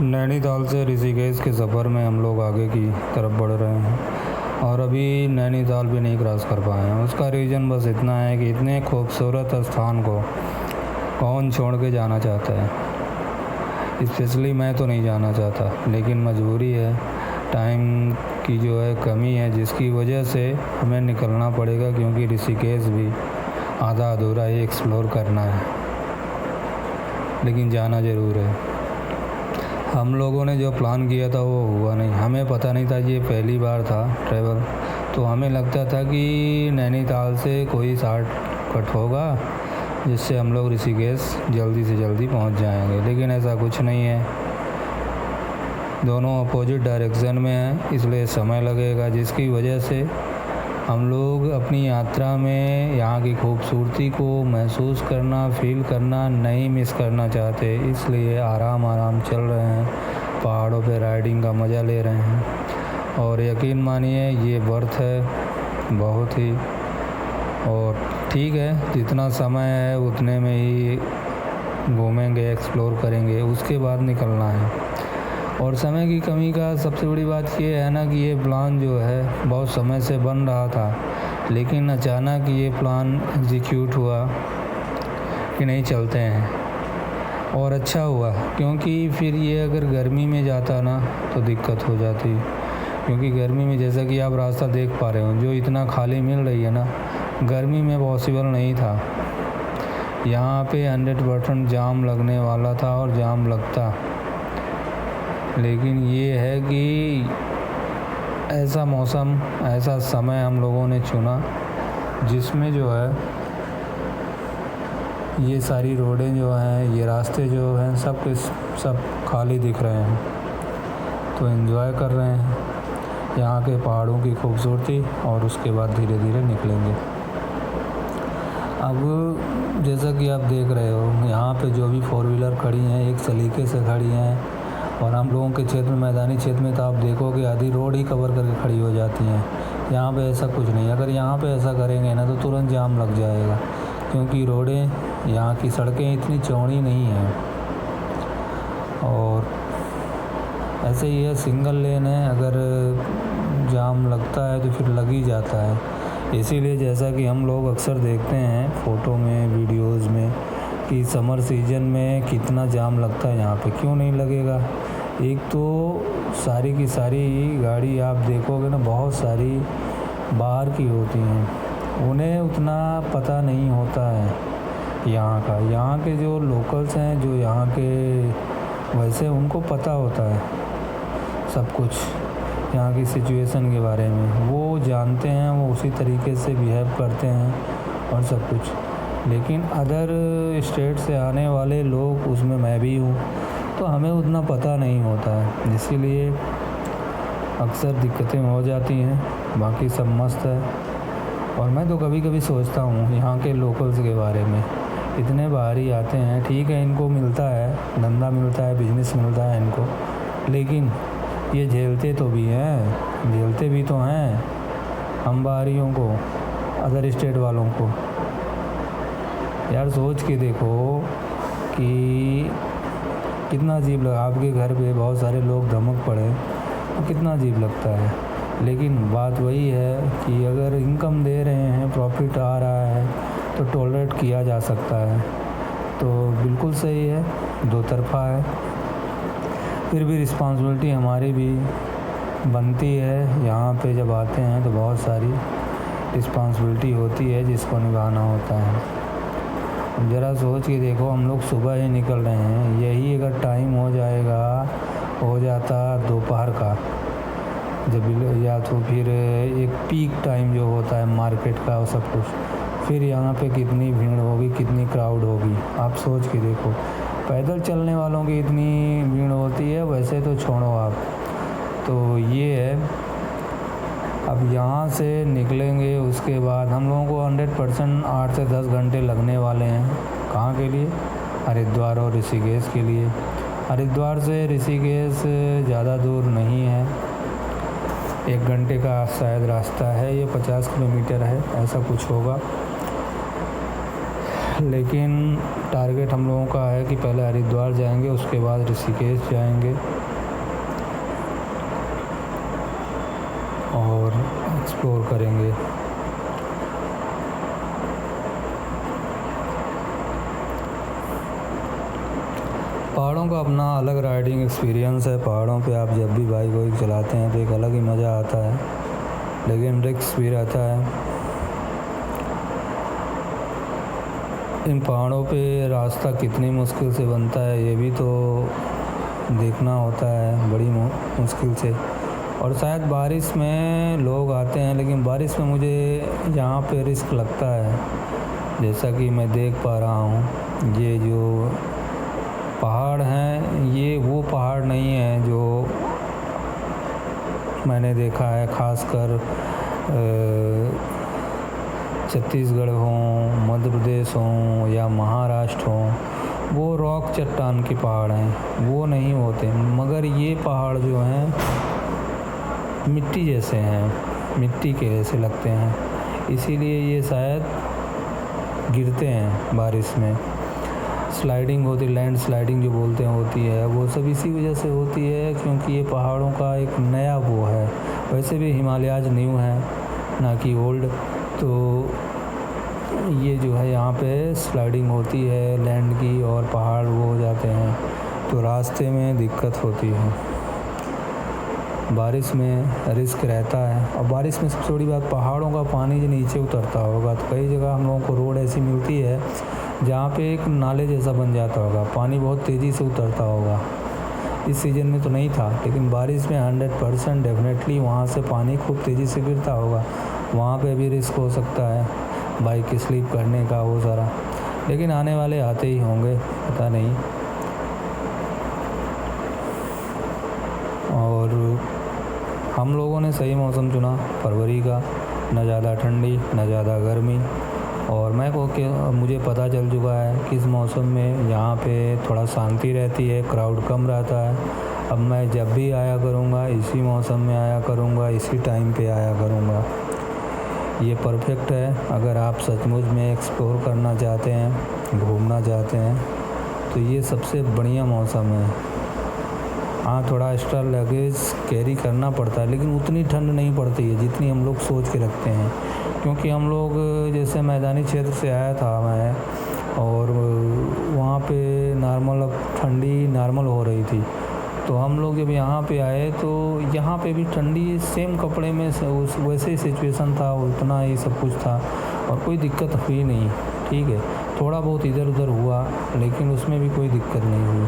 नैनीताल से ऋषिकेश के सफ़र में हम लोग आगे की तरफ बढ़ रहे हैं और अभी नैनीताल भी नहीं क्रॉस कर पाए हैं। उसका रीज़न बस इतना है कि इतने खूबसूरत स्थान को कौन छोड़ के जाना चाहता है। स्पेशली मैं तो नहीं जाना चाहता, लेकिन मजबूरी है, टाइम की जो है कमी है, जिसकी वजह से हमें निकलना पड़ेगा, क्योंकि ऋषिकेश भी आधा अधूरा ही एक्सप्लोर करना है, लेकिन जाना ज़रूर है। हम लोगों ने जो प्लान किया था वो हुआ नहीं। हमें पता नहीं था, ये पहली बार था ट्रैवल, तो हमें लगता था कि नैनीताल से कोई शॉर्टकट होगा जिससे हम लोग ऋषिकेश जल्दी से जल्दी पहुंच जाएंगे, लेकिन ऐसा कुछ नहीं है। दोनों अपोजिट डायरेक्शन में हैं, इसलिए समय लगेगा, जिसकी वजह से हम लोग अपनी यात्रा में यहाँ की खूबसूरती को महसूस करना, फील करना नहीं मिस करना चाहते, इसलिए आराम आराम चल रहे हैं, पहाड़ों पे राइडिंग का मज़ा ले रहे हैं। और यकीन मानिए ये वर्थ है बहुत ही। और ठीक है, जितना समय है उतने में ही घूमेंगे, एक्सप्लोर करेंगे, उसके बाद निकलना है। और समय की कमी का सबसे बड़ी बात ये है ना कि ये प्लान जो है बहुत समय से बन रहा था, लेकिन अचानक ये प्लान एग्जीक्यूट हुआ कि नहीं चलते हैं। और अच्छा हुआ, क्योंकि फिर ये अगर गर्मी में जाता ना तो दिक्कत हो जाती, क्योंकि गर्मी में जैसा कि आप रास्ता देख पा रहे हो, जो इतना खाली मिल रही है ना, गर्मी में पॉसिबल नहीं था। यहाँ पे 100% जाम लगने वाला था और जाम लगता, लेकिन ये है कि ऐसा मौसम, ऐसा समय हम लोगों ने चुना जिसमें जो है ये सारी रोडें जो हैं, ये रास्ते जो हैं, सब खाली दिख रहे हैं, तो एंजॉय कर रहे हैं यहाँ के पहाड़ों की खूबसूरती, और उसके बाद धीरे धीरे निकलेंगे। अब जैसा कि आप देख रहे हो, यहाँ पे जो भी 4 व्हीलर खड़ी हैं एक सलीके से खड़ी हैं, और हम लोगों के क्षेत्र में, मैदानी क्षेत्र में तो आप देखोगे आधी रोड ही कवर करके खड़ी हो जाती हैं। यहाँ पे ऐसा कुछ नहीं। अगर यहाँ पे ऐसा करेंगे ना तो तुरंत जाम लग जाएगा, क्योंकि रोडें, यहाँ की सड़कें इतनी चौड़ी नहीं हैं। और ऐसे ही है, सिंगल लेन है, अगर जाम लगता है तो फिर लग ही जाता है। इसीलिए जैसा कि हम लोग अक्सर देखते हैं फ़ोटो में, वीडियोज़ में, कि समर सीजन में कितना जाम लगता है यहाँ पे। क्यों नहीं लगेगा? एक तो सारी की सारी गाड़ी आप देखोगे ना, बहुत सारी बाहर की होती हैं, उन्हें उतना पता नहीं होता है यहाँ का। यहाँ के जो लोकल्स हैं, जो यहाँ के, वैसे उनको पता होता है सब कुछ यहाँ की सिचुएशन के बारे में, वो जानते हैं, वो उसी तरीके से बिहेव करते हैं और सब कुछ। लेकिन अदर स्टेट से आने वाले लोग, उसमें मैं भी हूँ, तो हमें उतना पता नहीं होता है, इसीलिए अक्सर दिक्कतें हो जाती हैं। बाकी सब मस्त है। और मैं तो कभी कभी सोचता हूँ यहाँ के लोकल्स के बारे में, इतने बाहरी आते हैं, ठीक है, इनको मिलता है, धंधा मिलता है, बिजनेस मिलता है इनको, लेकिन ये झेलते तो भी हैं, झेलते भी तो हैं हम बाहरियों को, अदर स्टेट वालों को। यार सोच के देखो कि कितना अजीब लगा। आपके घर पे बहुत सारे लोग धमक पड़े तो कितना अजीब लगता है। लेकिन बात वही है कि अगर इनकम दे रहे हैं, प्रॉफिट आ रहा है, तो टॉलरेट किया जा सकता है, तो बिल्कुल सही है, दो तरफ़ा है। फिर भी रिस्पॉन्सिबिलिटी हमारी भी बनती है। यहाँ पे जब आते हैं तो बहुत सारी रिस्पॉन्सिबिलिटी होती है जिसको निभाना होता है। ज़रा सोच के देखो, हम लोग सुबह ही निकल रहे हैं, यही अगर टाइम हो जाता दोपहर का, जब, या तो फिर एक पीक टाइम जो होता है मार्केट का और सब कुछ, फिर यहाँ पे कितनी भीड़ होगी, कितनी क्राउड होगी, आप सोच के देखो। पैदल चलने वालों की इतनी भीड़ होती है, वैसे तो छोड़ो आप। तो ये है, अब यहाँ से निकलेंगे, उसके बाद हम लोगों को 100% 8 से 10 घंटे लगने वाले हैं। कहाँ के लिए? हरिद्वार और ऋषिकेश के लिए। हरिद्वार से ऋषिकेश ज़्यादा दूर नहीं है, 1 घंटे का शायद रास्ता है, ये 50 किलोमीटर है, ऐसा कुछ होगा। लेकिन टारगेट हम लोगों का है कि पहले हरिद्वार जाएंगे, उसके बाद ऋषिकेश जाएंगे और एक्सप्लोर करेंगे। पहाड़ों का अपना अलग राइडिंग एक्सपीरियंस है। पहाड़ों पे आप जब भी बाइक वाइक चलाते हैं तो एक अलग ही मज़ा आता है, लेकिन रिस्क भी रहता है। इन पहाड़ों पे रास्ता कितनी मुश्किल से बनता है ये भी तो देखना होता है, बड़ी मुश्किल से। और शायद बारिश में लोग आते हैं, लेकिन बारिश में मुझे यहाँ पे रिस्क लगता है। जैसा कि मैं देख पा रहा हूँ, ये जो पहाड़ हैं ये वो पहाड़ नहीं है जो मैंने देखा है, ख़ासकर छत्तीसगढ़ हो, मध्य प्रदेश हो या महाराष्ट्र हो। वो रॉक चट्टान के पहाड़ हैं, वो नहीं होते। मगर ये पहाड़ जो हैं मिट्टी जैसे हैं, मिट्टी के जैसे लगते हैं, इसीलिए ये शायद गिरते हैं बारिश में। स्लाइडिंग होती, लैंड स्लाइडिंग जो बोलते हैं होती है, वो सब इसी वजह से होती है क्योंकि ये पहाड़ों का एक नया वो है। वैसे भी हिमालयाज न्यू है ना कि ओल्ड, तो ये जो है यहाँ पे स्लाइडिंग होती है लैंड की और पहाड़ वो हो जाते हैं, तो रास्ते में दिक्कत होती है। बारिश में रिस्क रहता है। और बारिश में सबसे बड़ी बात, पहाड़ों का पानी जो नीचे उतरता होगा, तो कई जगह हम लोगों को रोड ऐसी मिलती है जहाँ पे एक नाले जैसा बन जाता होगा, पानी बहुत तेज़ी से उतरता होगा। इस सीज़न में तो नहीं था, लेकिन बारिश में 100% डेफिनेटली वहाँ से पानी खूब तेज़ी से गिरता होगा। वहाँ पे भी रिस्क हो सकता है बाइक स्लिप करने का, वो सारा। लेकिन आने वाले आते ही होंगे, पता नहीं। और हम लोगों ने सही मौसम चुना, फरवरी का, न ज़्यादा ठंडी न ज़्यादा गर्मी। और मुझे पता चल चुका है कि इस मौसम में यहाँ पे थोड़ा शांति रहती है, क्राउड कम रहता है। अब मैं जब भी आया करूँगा इसी मौसम में आया करूँगा, इसी टाइम पे आया करूँगा। ये परफेक्ट है अगर आप सचमुच में एक्सप्लोर करना चाहते हैं, घूमना चाहते हैं, तो ये सबसे बढ़िया मौसम है। हाँ, थोड़ा एक्स्ट्रा लगेज कैरी करना पड़ता है, लेकिन उतनी ठंड नहीं पड़ती है जितनी हम लोग सोच के रखते हैं। क्योंकि हम लोग जैसे मैदानी क्षेत्र से आया था मैं, और वहाँ पे नॉर्मल, अब ठंडी नॉर्मल हो रही थी, तो हम लोग जब यहाँ पे आए तो यहाँ पे भी ठंडी सेम कपड़े में उस वैसे ही सिचुएशन था, उतना ही सब कुछ था और कोई दिक्कत हुई नहीं। ठीक है, थोड़ा बहुत इधर उधर हुआ, लेकिन उसमें भी कोई दिक्कत नहीं हुई।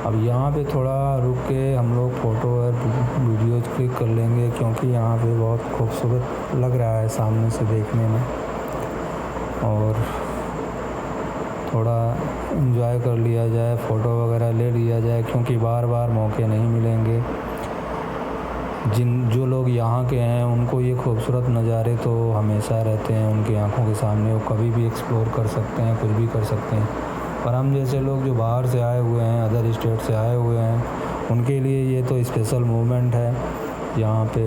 अब यहाँ पे थोड़ा रुक के हम लोग फ़ोटो और वीडियोज़ क्लिक कर लेंगे, क्योंकि यहाँ पे बहुत खूबसूरत लग रहा है सामने से देखने में, और थोड़ा एंजॉय कर लिया जाए, फ़ोटो वगैरह ले लिया जाए, क्योंकि बार बार मौके नहीं मिलेंगे। जो लोग यहाँ के हैं उनको ये खूबसूरत नज़ारे तो हमेशा रहते हैं उनकी आंखों के सामने, वो कभी भी एक्सप्लोर कर सकते हैं, कुछ भी कर सकते हैं। पर हम जैसे लोग जो बाहर से आए हुए हैं, अदर स्टेट से आए हुए हैं, उनके लिए ये तो स्पेशल मोमेंट है यहाँ पे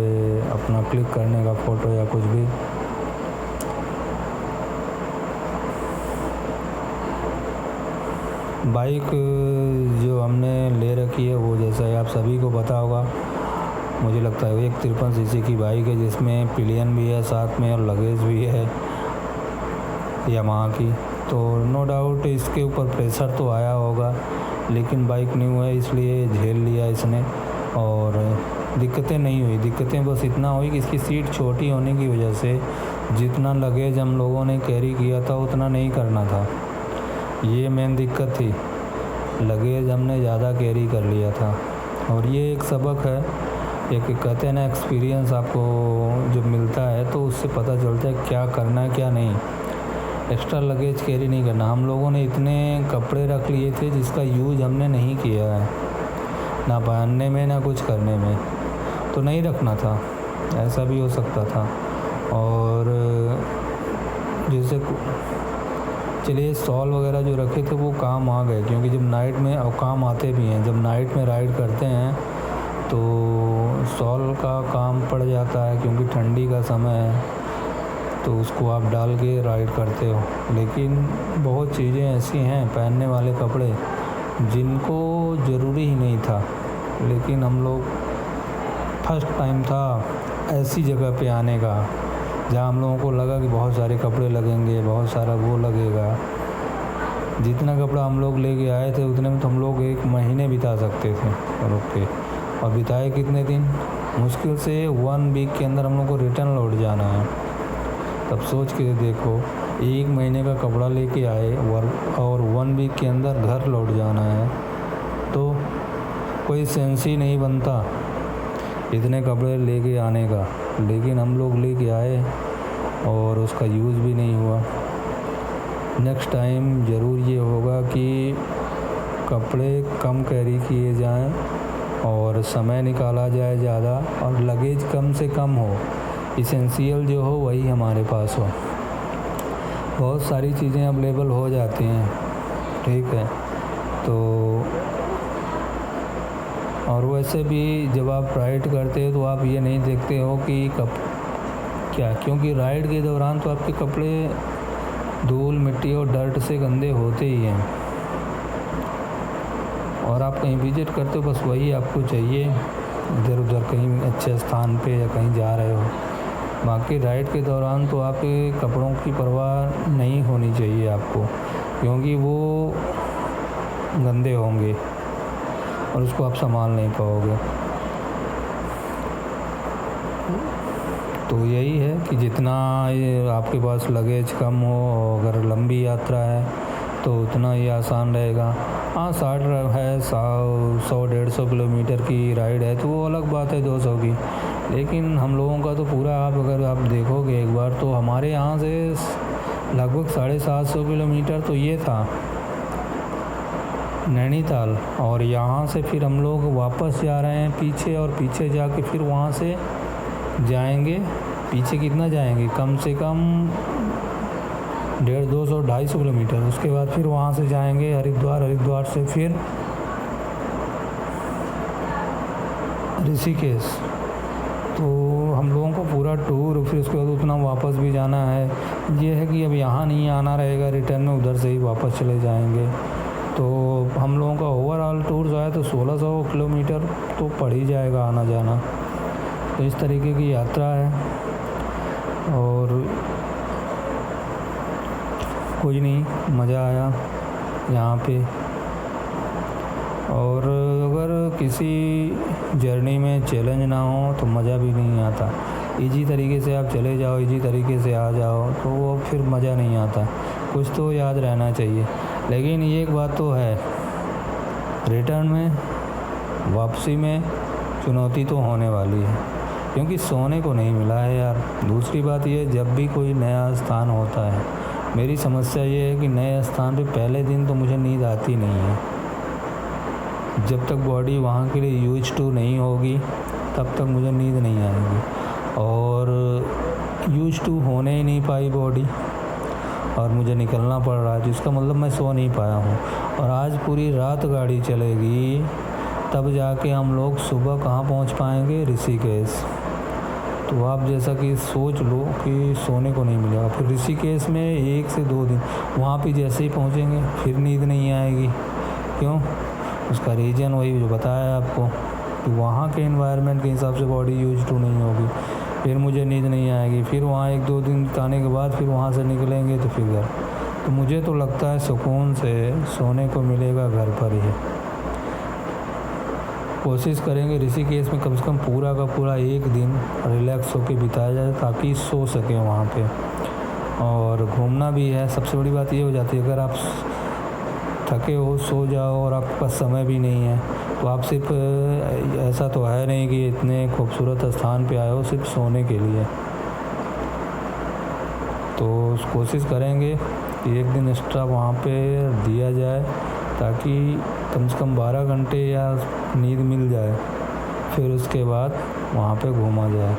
अपना क्लिक करने का फ़ोटो या कुछ भी। बाइक जो हमने ले रखी है वो जैसा आप सभी को पता होगा, मुझे लगता है 153 सीसी की बाइक है, जिसमें पिलियन भी है साथ में और लगेज भी है यामाहा की। तो नो डाउट इसके ऊपर प्रेशर तो आया होगा, लेकिन बाइक न्यू है इसलिए झेल लिया इसने और दिक्कतें नहीं हुई। दिक्कतें बस इतना हुई कि इसकी सीट छोटी होने की वजह से जितना लगेज हम लोगों ने कैरी किया था उतना नहीं करना था, ये मेन दिक्कत थी। लगेज हमने ज़्यादा कैरी कर लिया था। और ये एक सबक है, एक कहते हैं ना एक्सपीरियंस आपको जब मिलता है तो उससे पता चलता है क्या करना है क्या नहीं। एक्स्ट्रा लगेज कैरी नहीं करना। हम लोगों ने इतने कपड़े रख लिए थे जिसका यूज़ हमने नहीं किया है, ना पहनने में ना कुछ करने में, तो नहीं रखना था, ऐसा भी हो सकता था। और जैसे चलिए शॉल वगैरह जो रखे थे वो काम आ गए, क्योंकि जब नाइट में, और काम आते भी हैं, जब नाइट में राइड करते हैं तो शॉल का काम पड़ जाता है, क्योंकि ठंडी का समय है तो उसको आप डाल के राइड करते हो। लेकिन बहुत चीज़ें ऐसी हैं पहनने वाले कपड़े जिनको ज़रूरी ही नहीं था, लेकिन हम लोग फर्स्ट टाइम था ऐसी जगह पे आने का जहाँ हम लोगों को लगा कि बहुत सारे कपड़े लगेंगे, बहुत सारा वो लगेगा। जितना कपड़ा हम लोग लेके आए थे उतने में तो हम लोग 1 महीने बिता सकते थे रुक के, और बिताए कितने दिन, मुश्किल से 1 वीक के अंदर हम लोग को रिटर्न लौट जाना है। तब सोच के देखो, 1 महीने का कपड़ा लेके आए और 1 वीक के अंदर घर लौट जाना है, तो कोई सेंस ही नहीं बनता इतने कपड़े लेके आने का। लेकिन हम लोग लेके आए और उसका यूज़ भी नहीं हुआ। नेक्स्ट टाइम ज़रूर ये होगा कि कपड़े कम कैरी किए जाएं और समय निकाला जाए ज़्यादा, और लगेज कम से कम हो, इसेंशियल जो हो वही हमारे पास हो। बहुत सारी चीज़ें अवेलेबल हो जाती हैं, ठीक है। तो और वैसे भी जब आप राइड करते हो तो आप ये नहीं देखते हो कि क्योंकि राइड के दौरान तो आपके कपड़े धूल मिट्टी और डर्ट से गंदे होते ही हैं, और आप कहीं विजिट करते हो बस वही आपको चाहिए, इधर उधर कहीं अच्छे स्थान पे या कहीं जा रहे हो। बाकी राइड के दौरान तो आपके कपड़ों की परवाह नहीं होनी चाहिए आपको, क्योंकि वो गंदे होंगे और उसको आप संभाल नहीं पाओगे। तो यही है कि जितना आपके पास लगेज कम हो, अगर लंबी यात्रा है तो उतना ही आसान रहेगा। हाँ, 60 है, 100-150 किलोमीटर की राइड है तो वो अलग बात है, 200 की। लेकिन हम लोगों का तो पूरा अगर आप देखोगे एक बार, तो हमारे यहाँ से लगभग 750 किलोमीटर तो ये था नैनीताल, और यहाँ से फिर हम लोग वापस जा रहे हैं पीछे, और पीछे जाके फिर वहाँ से जाएंगे। पीछे कितना जाएंगे, कम से कम 150, 200, 250 किलोमीटर। उसके बाद फिर वहाँ से जाएंगे हरिद्वार से फिर ऋषिकेश। तो हम लोगों को पूरा टूर, फिर उसके बाद उतना वापस भी जाना है। ये है कि अब यहाँ नहीं आना रहेगा, रिटर्न में उधर से ही वापस चले जाएंगे। तो हम लोगों का ओवरऑल टूर जो है तो 1600 किलोमीटर तो पड़ ही जाएगा आना जाना। तो इस तरीके की यात्रा है, और कोई नहीं, मज़ा आया यहाँ पे। और अगर किसी जर्नी में चैलेंज ना हो तो मज़ा भी नहीं आता। इजी तरीके से आप चले जाओ, इजी तरीके से आ जाओ, तो वो फिर मज़ा नहीं आता। कुछ तो याद रहना चाहिए। लेकिन ये एक बात तो है, रिटर्न में, वापसी में चुनौती तो होने वाली है, क्योंकि सोने को नहीं मिला है यार। दूसरी बात ये, जब भी कोई नया स्थान होता है, मेरी समस्या ये है कि नए स्थान पे पहले दिन तो मुझे नींद आती नहीं है। जब तक बॉडी वहाँ के लिए यूज टू नहीं होगी तब तक मुझे नींद नहीं आएगी, और यूज टू होने ही नहीं पाई बॉडी, और मुझे निकलना पड़ रहा है, जिसका मतलब मैं सो नहीं पाया हूँ। और आज पूरी रात गाड़ी चलेगी, तब जाके हम लोग सुबह कहाँ पहुँच पाएंगे, ऋषिकेश। तो आप जैसा कि सोच लो कि सोने को नहीं मिलेगा। फिर ऋषिकेश में 1 से 2 दिन, वहाँ पे जैसे ही पहुँचेंगे फिर नींद नहीं आएगी। क्यों? उसका रीज़न वही जो बताया आपको, कि वहाँ के एनवायरनमेंट के हिसाब से बॉडी यूज टू नहीं होगी, फिर मुझे नींद नहीं आएगी। फिर वहाँ 1-2 दिन बिताने के बाद फिर वहाँ से निकलेंगे तो फिर घर। तो मुझे तो लगता है सुकून से सोने को मिलेगा घर पर ही। कोशिश करेंगे ऋषिकेश में कम से कम पूरा का पूरा 1 दिन रिलैक्स होकर बिताया जाए, ताकि सो सकें वहाँ पे। और घूमना भी है, सबसे बड़ी बात ये हो जाती है, अगर आप थके हो, सो जाओ और आपके पास समय भी नहीं है, तो आप सिर्फ, ऐसा तो है नहीं कि इतने खूबसूरत स्थान पे आए हो सिर्फ सोने के लिए। तो कोशिश करेंगे कि 1 दिन एक्स्ट्रा वहाँ पे दिया जाए, ताकि कम से कम 12 घंटे या नींद मिल जाए, फिर उसके बाद वहाँ पे घूमा जाए।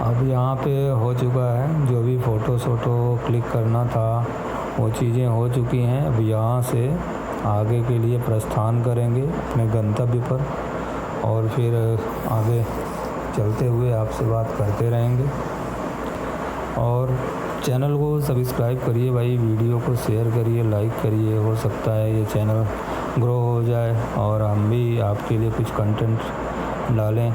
अब यहाँ पे हो चुका है, जो भी फ़ोटो क्लिक करना था वो चीज़ें हो चुकी हैं। अब यहाँ से आगे के लिए प्रस्थान करेंगे अपने गंतव्य पर, और फिर आगे चलते हुए आपसे बात करते रहेंगे। और चैनल को सब्सक्राइब करिए भाई, वीडियो को शेयर करिए, लाइक करिए। हो सकता है ये चैनल ग्रो हो जाए और हम भी आपके लिए कुछ कंटेंट डालें।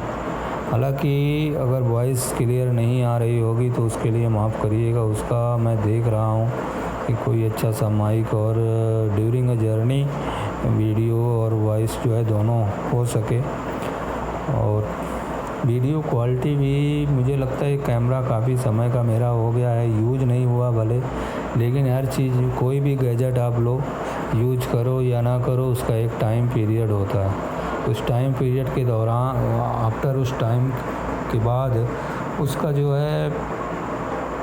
हालांकि अगर वॉइस क्लियर नहीं आ रही होगी तो उसके लिए माफ़ करिएगा, उसका मैं देख रहा हूँ कि कोई अच्छा सा माइक और ड्यूरिंग अ जर्नी वीडियो और वॉइस जो है दोनों हो सके। और वीडियो क्वालिटी भी मुझे लगता है कैमरा काफ़ी समय का मेरा हो गया है, यूज नहीं हुआ भले, लेकिन हर चीज़ कोई भी गैजेट आप लोग यूज करो या ना करो उसका एक टाइम पीरियड होता है। उस टाइम पीरियड के दौरान आफ्टर उस टाइम के बाद उसका जो है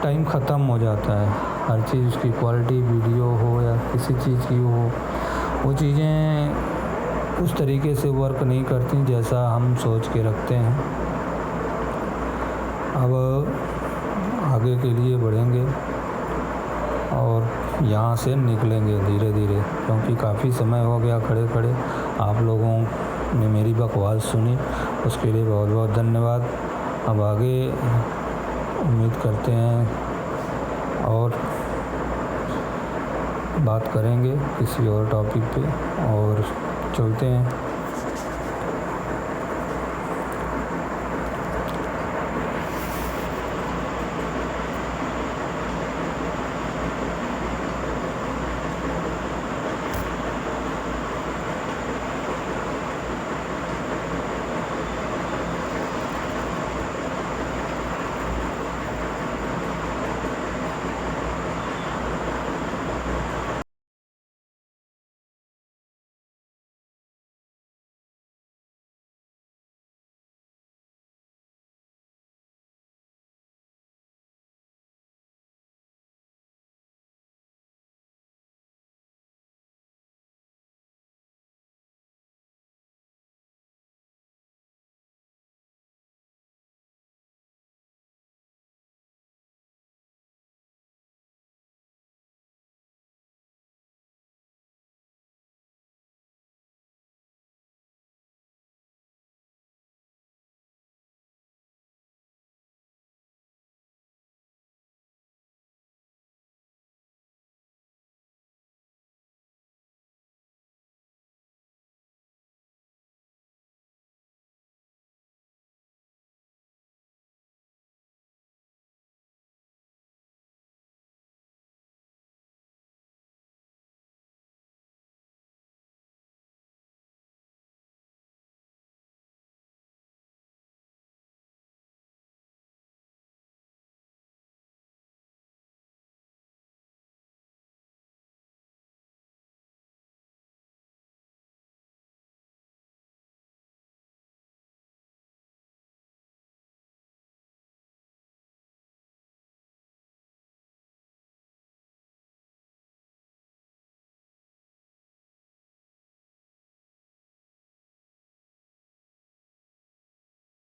टाइम ख़त्म हो जाता है। हर चीज़ उसकी क्वालिटी वीडियो हो या किसी चीज़ की हो, वो चीज़ें उस तरीके से वर्क नहीं करती जैसा हम सोच के रखते हैं। अब आगे के लिए बढ़ेंगे और यहाँ से निकलेंगे धीरे धीरे, क्योंकि काफ़ी समय हो गया खड़े खड़े। आप लोगों ने मेरी बकवास सुनी, उसके लिए बहुत बहुत धन्यवाद। अब आगे उम्मीद करते हैं और बात करेंगे किसी और टॉपिक पे, और चलते हैं।